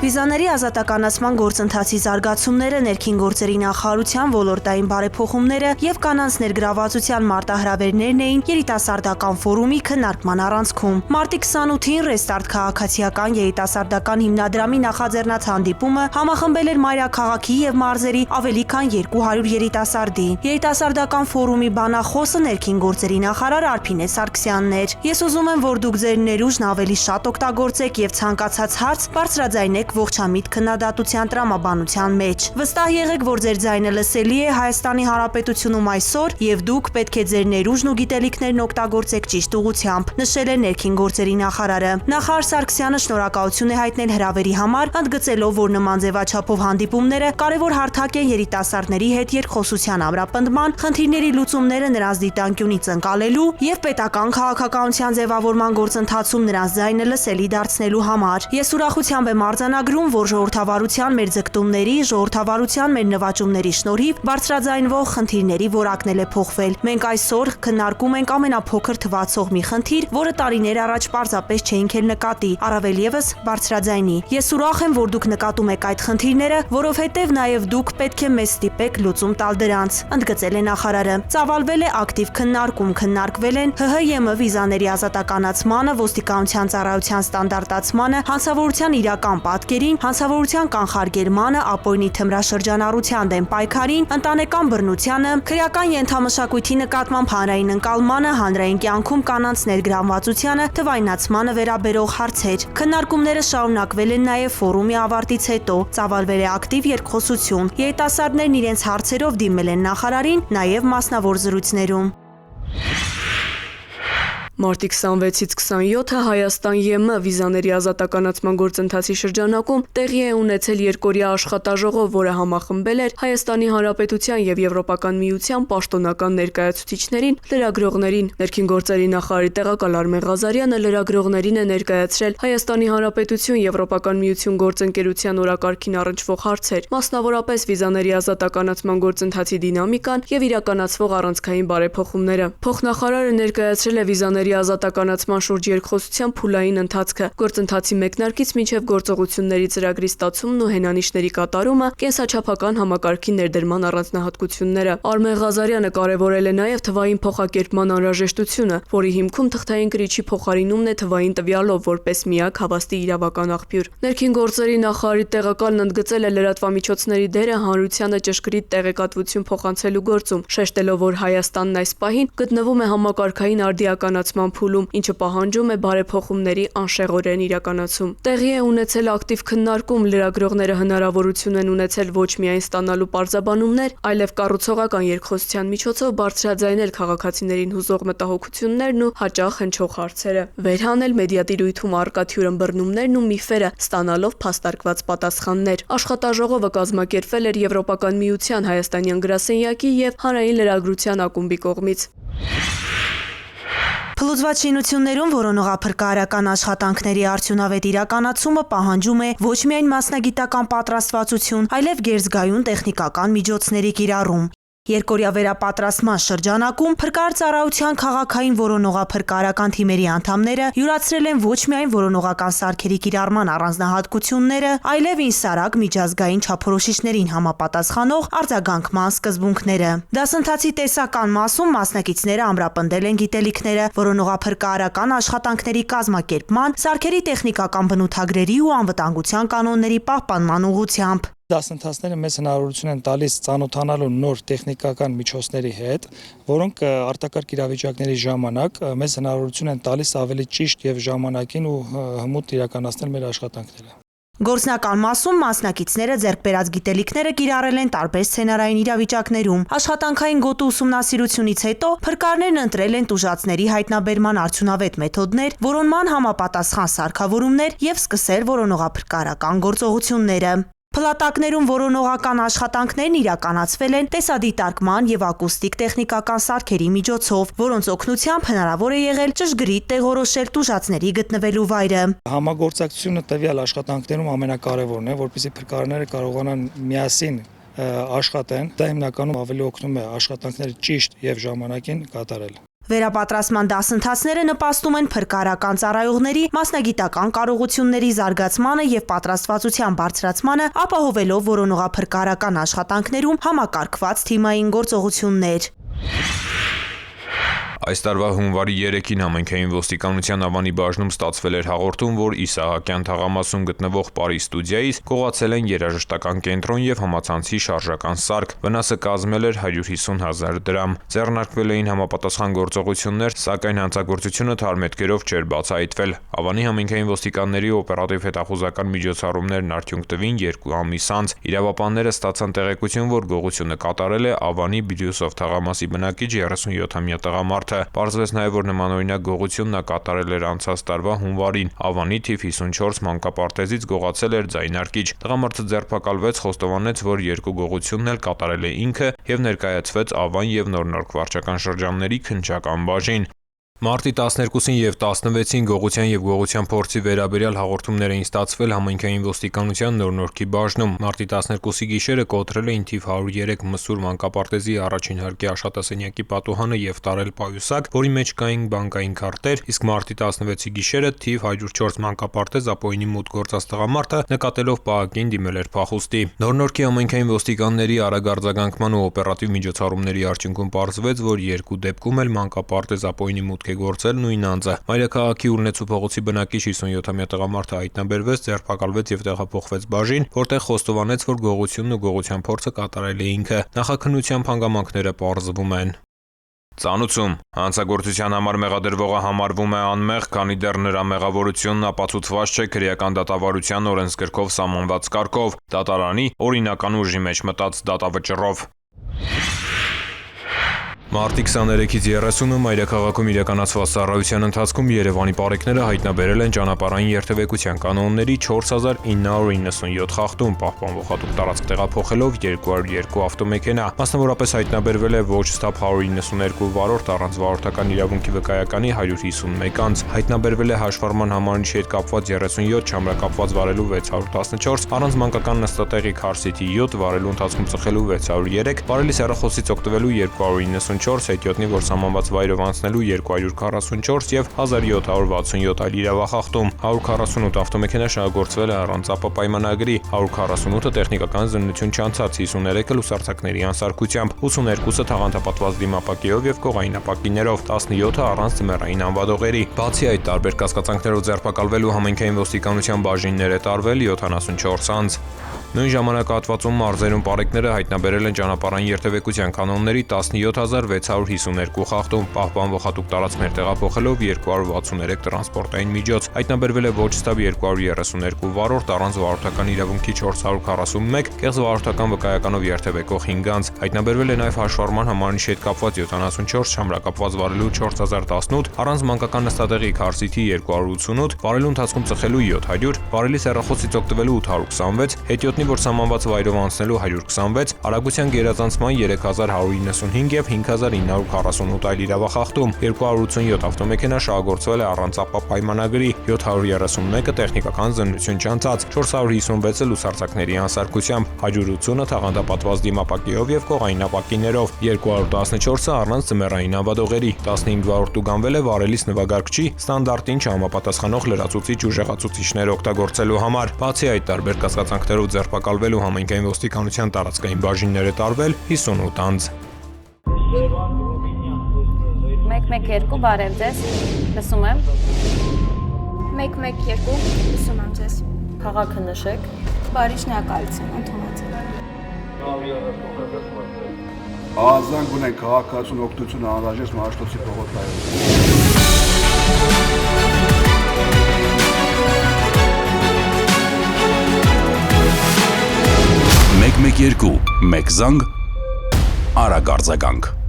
Վիզաների ազատականացման գործընթացի զարգացումները, ներքին գործերի նախարարության ոլորտային բարեփոխումները եւ կանանց ներգրավվածության մարտահրավերներն էին երիտասարդական ֆորումի քննարկման առանցքում։ Մարտի 28-ին Ռեստարտ քաղաքացիական երիտասարդական հիմնադրամի նախաձեռնած հանդիպումը համախմբել էր մայրաքաղաքի եւ մարզերի ավելի քան 200 երիտասարդի։ Երիտասարդական ֆորումի բանախոսը ներքին գործերի նախարար Արփինե Սարգսյանն էր։ Ես ուզում եմ, որ դուք ձեր ներուժն ավելի շատ օգտագործեք եւ ցանկացած հարց բարձրաձայնեք ողջամիտ քննադատության տրամաբանության մեջ։ Վստահ եղեք, որ ձեր ձայնը լսելի է Հայաստանի Հանրապետությունում այսօր եւ դուք պետք է ձեր ներուժն ու գիտելիքներն օգտագործեք ճիշտ ուղղությամբ, նշել է ներքին գործերի նախարարը։ Նախարար Սարգսյանը շնորհակալություն է հայտնել հրավերի համար, ընդգծելով, որ նման ձևաչափով հանդիպումները կարևոր հարթակ են երիտասարդների հետ երկխոսության ամրապնդման, խնդիրների լուծումները նրանց դիտանկյունից ընկալելու եւ պետական քաղաքականության ձևավորման գործընթացում նրանց ձայնը լսելի դարձնելու համար։ Ես ուրախությամբ եմ արձանագրում, որ ժողովրդավարության մեր ձգտումների, ժողովրդավարության մեր նվաճումների շնորհիվ բարձրաձայնվող խնդիրների որակն է փոխվել։ Մենք այսօր քննարկում ենք ամենափոքր թվացող մի խնդիր, որը տարիներ առաջ պարզապես չէինք էլ նկատի, առավել եւս բարձրաձայնի։ Ես ուրախ եմ, որ դուք նկատում եք այդ խնդիրները, որովհետեւ նաեւ դուք պետք է մեզ ստիպեք լուծում տալ դրանց, ընդգծել է նախարարը։ Ծավալվել է ակտիվ քննարկում, քննարկվել են ՀՀ-ԵՄ վիզաների ազատականացմանը, ոստիկանության ծառայության ստանդարտացմանը, հանցավորության իրական պատկերին, հանցավորության կանխարգելմանը, ապօրինի թմրաշրջանառության դեմ պայքարին, ընտանեկան բռնությանը, քրեական ենթամշակույթի նկատմամբ հանրային ընկալմանը, հանրային կյանքում կանանց ներգրավվածությանը, թվայնացմանը վերաբերող հարցեր։ Քննարկումները շարունակվել են նաև ֆորումի ավարտից հետո, ծավալվել է ակտիվ երկխոսություն։ Երիտասարդներն իրենց հարցերով դիմել են նախարարին, նաև մասնավոր զրույցներում։ Մարտի 26-ից 27-ը Հայաստան-ԵՄ վիզաների ազատականացման գործընթացի շրջանակում տեղի է ունեցել երկօրյա աշխատաժողով, որը համախմբել էր Հայաստանի Հանրապետության եւ Եվրոպական միության պաշտոնական ներկայացուցիչներին, լրագրողներին։ Ներքին գործերի նախարարի տեղակալ Արմեն Ղազարյանը լրագրողներին է ներկայացրել Հայաստանի Հանրապետություն Եվրոպական միություն գործընկերության օրակարգին առնչվող հարցեր, մասնավորապես վիզաների ազատականացման գործընթացի դինամիկան եւ իրականացվող առանցքային բարեփոխումները։ Փոխնախարարը ներկայացրել է վիզաների ազատականացման շուրջ երկխոսության փուլային ընթացքը, գործընթացի մեկնարկից մինչև գործողությունների ծրագրի ստացումն ու հենանիշների կատարումը, կենսաչափական համակարգի ներդրման առանձնահատկությունները։ Արմեն Ղազարյանը կարևորել է նաև թվային փոխակերպման անհրաժեշտությունը, որի հիմքում թղթային կրիչի փոխարինումն է թվային տվյալով որպես միակ հավաստի իրավական աղբյուր։ Ներքին գործերի նախարարի տեղակալն ընդգծել է լրատվամիջոցների դերը հանրությանը ճշգրիտ տեղեկատվություն փոխանցելու գործում, շեշտելով, որ Հայաստանն այս պահին գտնվում է համակարգային արդիականացման փուլում, ինչը պահանջում է բարեփոխումների անշեղորեն իրականացում։ Տեղի է ունեցել ակտիվ քննարկում, լրագրողները հնարավորություն են ունեցել ոչ միայն ստանալու պարզաբանումներ, այլև կառուցողական երկխոսության միջոցով բարձրաձայնել քաղաքացիներին հուզող մտահոգություններն ու հաճախ հնչող հարցերը, վերհանել մեդիատիրույթում առկա թյուրըմբռնումներն ու միֆերը, ստանալով փաստարկված պատասխաններ։ Աշխատաժողովը կազմակերպվել էր Եվրոպական միության հայաստանյան գրասենյակի եւ Հանրային լրագրության ակումբի կողմից։ Փլուզված շինություններում որոնողափրկարարական աշխատանքների արդյունավետ իրականացումը պահանջում է ոչ միայն մասնագիտական պատրաստվածություն, այլև գերզգայուն տեխնիկական միջոցների կիրառում։ Երկօրյա վերապատրաստման շրջանակում փրկարարծառայության քաղաքային որոնողափրկարարական թիմերի անդամները յուրացրել են ոչ միայն որոնողական սարքերի կիրառման առանձնահատկությունները, այլև ինսարակ միջազգային չափորոշիչներին համապատասխանող արձագանքման սկզբունքները։ Դասընթացի տեսական մասում մասնակիցները ամրապնդել են գիտելիքները որոնողափրկարարական աշխատանքների կազմակերպման, սարքերի տեխնիկական բնութագրերի ու անվտանգության կանոնների պահպանման ուղղությամբ։ Դասընթացները մեզ հնարավորություն են տալիս ծանոթանալու նոր տեխնիկական միջոցների հետ, որոնք արտակարգ իրավիճակների ժամանակ մեզ հնարավորություն են տալիս ավելի ճիշտ եւ ժամանակին ու հմուտ իրականացնել մեր աշխատանքները։ Գործնական մասում մասնակիցները ձեռք բերած գիտելիքները կիրառել են տարբեր սցենարային իրավիճակներում։ Աշխատանքային գոտու ուսումնասիրությունից հետո փրկարներն ընտրել են տուժածների հայտնաբերման արդյունավետ մեթոդներ, որոնման համապատասխան սարքավորումներ եւ սկսել որոնողափրկարարական գործողությունները։ Փլատակներում որոնողական աշխատանքներն իրականացվել են տեսադիտարկման եւ ակուստիկ տեխնիկական սարքերի միջոցով, որոնց օգնությամբ հնարավոր է եղել ճշգրիտ տեղորոշել տուժածների գտնվելու վայրը։ Համագործակցությունը տվյալ աշխատանքներում ամենակարևորն է, որպեսզի փրկարարները կարողանան միասին աշխատեն։ Դա հիմնականում ավելի օգնում է աշխատանքները ճիշտ եւ ժամանակին կատարել։ Վերապատրաստման դասընթացները նպաստում են փրկարարական ծառայողների մասնագիտական կարողությունների զարգացմանը եւ պատրաստվածության բարձրացմանը, ապահովելով որոնողափրկարարական աշխատանքներում համակարգված թիմային գործողություններ։ Այս տարվա հունվարի 3-ին համայնքային ոստիկանության Ավանի բաժնում ստացվել էր հաղորդում, որ Իսահակյան թաղամասում գտնվող Պարի ստուդիայից կողացել են երաժշտական կենտրոն եւ համացանցի շարժական սարք։ Վնասը կազմել էր 150,000 դրամ։ Ձեռնարկվել էին համապատասխան գործողություններ, սակայն հանցագործությունը թարմետքերով չէր բացահայտվել։ Ավանի համայնքային ոստիկանների օպերատիվ հետախուզական միջոցառումներն արդյունք տվին 2 ամիս անց։ Իրավապանները ստացան տեղեկություն, որ գողությունը կատարել է Ավանի Բիրյուսով թաղամասի բնակիչ 37-ամյա տղամարդ։ Պարզվեց նաև, որ նմանօրինակ գողություն նա կատարել էր անցած տարվա հունվարին։ Ավանի թիվ 54 մանկապարտեզից գողացել էր ձայնարկիչ։ Տղամարդը ձերբակալվեց, խոստովանեց, որ 2 գողությունն էլ կատարել է ինքը եւ ներկայացվեց Ավան եւ Նորնորք վարչական շրջանների քննչական բաժին։ Մարտի 12-ին եւ 16-ին գողության եւ գողության փորձի վերաբերյալ հաղորդումներ էին ստացվել համայնքային ոստիկանության Նորնորքի բաժնում։ Մարտի 12-ի գիշերը կոտրել էին թիվ 103 Մսուր մանկապարտեզի առաջին հարկի աշխատասենյակի պատուհանը եւ տարել պայուսակ, որի մեջ կային բանկային քարտեր, իսկ մարտի 16-ի գիշերը թիվ 104 մանկապարտեզ ապօրինի մուտք գործած տղամարդը նկատելով պահակին դիմել էր փախուստի։ Նորնորքի համայնքային ոստիկանների արագ արձագանքման ու օպերատիվ միջոցառումների արդյունքում պարզվեց, որ 2 դեպքում էլ մանկապարտեզ ապօրինի մուտք գործել նույն անձը։ Մայրաքաղաքի Ուրնեցու փողոցի բնակիչ 57-ամյա տղամարդը հայտնաբերվեց, ձերբակալվեց եւ տեղափոխվեց բաժին, որտեղ խոստովանեց, որ գողությունն ու գողության փորձը կատարել է ինքը։ Նախաքննությամբ հանգամանքները պարզվում են։ Ծանուցում հանցագործության համար մեղադրվողը համարվում է անմեղ, քանի դեռ նրա մեղավորությունն ապացուցված չէ քրեական դատավարության օրենսգրքով սահմանված կարգով, դատարանի օրինական ուժի մեջ մտած դատավճռով։ Մարտի 23-ից 30-ը Մայրաքաղաքում իրականացված ծառայության ընթացքում Երևանի պարեկները հայտնաբերել են ճանապարհային երթևեկության կանոնների 4997 խախտում, պահպանվող հատուկ տարածք տեղափոխելով 202 ավտոմեքենա։ Մասնավորապես հայտնաբերվել է ոչ ստապ 192 վարորդ առանց վարորդական իրավունքի վկայականի 151 անձ, հայտնաբերվել է հաշվառման համարնիշի հետ կապված 37, չամրակապված վարելու 614, առանց մանկական նստատեղի քարսիթի 7, վարելու ընթացքում ծխելու 603, վարելիս հեռախոսից օգտվելու 294, հետիոտնի, որ սահմանված վայրով անցնելու 244 եւ 1767 այլ իրավախախտում, 148 ավտոմեքենա շահագործվել է առանց ԱՊ պայմանագրի, 148-ը տեխնիկական զննություն չանցած, 53-ը լուսարձակների անսարքությամբ, 82-ը թաղանթապատված դիմապակիով եւ կողային ապակիներով, 17-ը առանց ձմեռային անվադողերի։ Բացի այդ, տարբեր կասկածանքներով ձերբակալվելու համայնքային ոստիկանության բաժիններ է տարվել 74 անձ։ Նույն ժամանակահատվածում մարզերում պարեկները հայտնաբերել են ճանապարհային երթևեկության կանոնների 17652 խախտում, պահպանվող հատուկ տարածքներ տեղափոխելով 263 տրանսպորտային միջոց, հայտնաբերվել է ոչ ստապ 232 վարորդ առանց վարորդական իրավունքի 441, կեղծ վարորդական վկայականով երթևեկող 5 անձ, հայտնաբերվել է նաև հաշվառման համարնիշի հետ կապված 74, չամրակապված վարելու 4018, առանց մանկական նստատեղի քարսիթի 288, վարելու ընթացքում ծխելու 700, վարելիս հեռախոսից օգտվելու 826, հետիոտնի, որ սահմանված վայրով անցնելու 126, արագության գերազանցման 3195 եւ 5948 այլ իրավախախտում, 287 ավտոմեքենա շահագործվել է առանց ԱՊ պայմանագրի, 731-ը տեխնիկական զննություն չանցած, 456-ը լուսարձակների անսարքությամբ, 180-ը թաղանթապատված դիմապակիով եւ կողային ապակիներով, 214-ը առանց ձմեռային ավադողերի, 15 վարորդ ուղղանվել է վարելիս նվագարկչի ստանդարտին չհամապատասխանող լրացուցիչ ուժեղացուցիչներ օգտագործելու համար։ Բացի այդ, տարբեր կասկածանքներով ձերբակալվելու համայնքային ոստիկանության տարածքային բաժիններ է տարվել 58 անձ։ 112 բարև ձեզ, լսում եմ։ 112 լսում եմ ձեզ։ Քաղաքը նշեք։ Բարի շնորհակալություն, ընդունած։ Ազանգ ունենք քաղաքացուն օգնություն անհրաժեշտ Մաշտոցի փողոցներում։ 112 մեկ զանգ արագ արձագանք